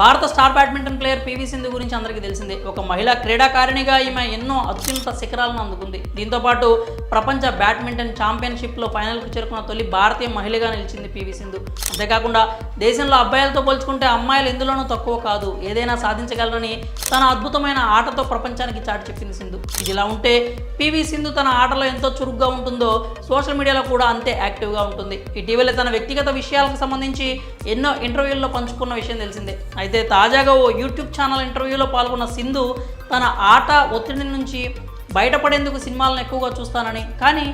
భారత star badminton player PV Sindhu గురించి అందరికీ తెలిసిందే. ఒక మహిళా క్రీడాకారిణిగా ఈమె ఎన్నో అత్యున్నత శిఖరాలను అందుకుంది. దీంతోపాటు ప్రపంచ బ్యాడ్మింటన్ ఛాంపియన్షిప్లో ఫైనల్కు చేరుకున్న తొలి భారతీయ మహిళగా నిలిచింది పివి సింధు. అంతేకాకుండా దేశంలో అబ్బాయిలతో పోల్చుకుంటే అమ్మాయిలు ఎందులోనూ తక్కువ కాదు, ఏదైనా సాధించగలరని తన అద్భుతమైన ఆటతో ప్రపంచానికి చాటి చెప్పింది సింధు. ఇదిలా ఉంటే పివి సింధు తన ఆటలో ఎంతో చురుగ్గా ఉంటుందో సోషల్ మీడియాలో కూడా అంతే యాక్టివ్గా ఉంటుంది. ఇటీవలే తన వ్యక్తిగత విషయాలకు సంబంధించి ఎన్నో ఇంటర్వ్యూల్లో పంచుకున్న విషయం తెలిసిందే. అయితే తాజాగా ఓ యూట్యూబ్ ఛానల్ ఇంటర్వ్యూలో పాల్గొన్న సింధు తన ఆట ఒత్తిడి నుంచి బయటపడేందుకు సినిమాలను ఎక్కువగా చూస్తానని, కానీ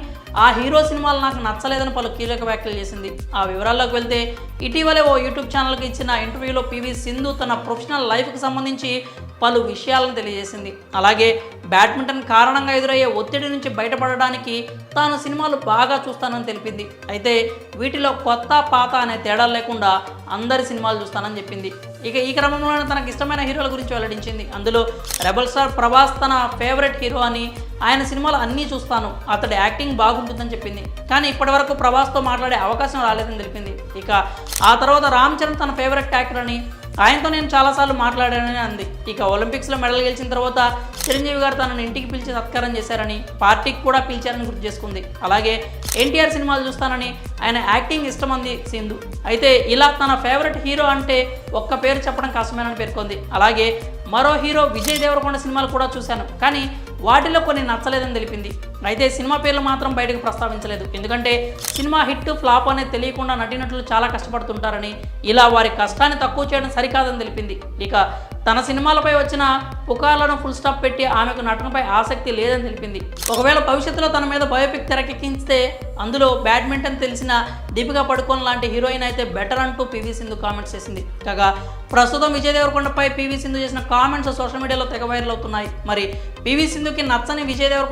ఆ హీరో సినిమాలు నాకు నచ్చలేదని పలు కీలక వ్యాఖ్యలు చేసింది. ఆ వివరాల్లోకి వెళ్తే ఇటీవలే ఓ యూట్యూబ్ ఛానల్కి ఇచ్చిన ఇంటర్వ్యూలో పివి సింధు తన ప్రొఫెషనల్ లైఫ్కి సంబంధించి పలు విషయాలను తెలియజేసింది. అలాగే బ్యాడ్మింటన్ కారణంగా ఎదురయ్యే ఒత్తిడి నుంచి బయటపడడానికి తాను సినిమాలు బాగా చూస్తానని తెలిపింది. అయితే వీటిలో కొత్త పాత అనే తేడాలు లేకుండా అందరి సినిమాలు చూస్తానని చెప్పింది. ఇక ఈ క్రమంలోనే తనకు ఇష్టమైన హీరోల గురించి వెల్లడించింది. అందులో రెబల్ స్టార్ ప్రభాస్ తన ఫేవరెట్ హీరో అని, ఆయన సినిమాలు అన్నీ చూస్తాను, అతడి యాక్టింగ్ బాగుంటుందని చెప్పింది. కానీ ఇప్పటివరకు ప్రభాస్తో మాట్లాడే అవకాశం రాలేదని తెలిపింది. ఇక ఆ తర్వాత రామ్ చరణ్ తన ఫేవరెట్ యాక్టర్ అని, ఆయనతో నేను చాలాసార్లు మాట్లాడానని అంది. ఇక ఒలింపిక్స్లో మెడల్ గెలిచిన తర్వాత చిరంజీవి గారు తనను ఇంటికి పిలిచి సత్కారం చేశారని, పార్టీకి కూడా పిలిచారని గుర్తు చేసుకుంది. అలాగే ఎన్టీఆర్ సినిమాలు చూస్తానని, ఆయన యాక్టింగ్ ఇష్టమంది సింధు. అయితే ఇలా తన ఫేవరెట్ హీరో అంటే ఒక్క పేరు చెప్పడం కష్టమేనని పేర్కొంది. అలాగే మరో హీరో విజయ్ దేవరకొండ సినిమాలు కూడా చూశాను, కానీ వాటిలో కొన్ని నచ్చలేదని తెలిపింది. అయితే సినిమా పేర్లు మాత్రం బయటకు ప్రస్తావించలేదు, ఎందుకంటే సినిమా హిట్ ఫ్లాప్ అనేది తెలియకుండా నటినట్లు చాలా కష్టపడుతుంటారని, ఇలా వారి కష్టాన్ని తక్కువ చేయడం సరికాదని తెలిపింది. ఇక తన సినిమాలపై వచ్చిన పుకార్లను ఫుల్ స్టాప్ పెట్టి ఆమెకు నటనపై ఆసక్తి లేదని తెలిపింది. ఒకవేళ భవిష్యత్తులో తన మీద బయోపిక్ తెరకెక్కిస్తే అందులో బ్యాడ్మింటన్ తెలిసిన దీపికా పడుకోన్ లాంటి హీరోయిన్ అయితే బెటర్ అంటూ పివి సింధు కామెంట్స్ చేసింది. కాగా ప్రస్తుతం విజయ్ దేవరకొండపై పివి సింధు చేసిన కామెంట్స్ సోషల్ మీడియాలో తెగ వైరల్ అవుతున్నాయి. మరి పివి సింధుకి నచ్చని విజయ్ దేవరకొండ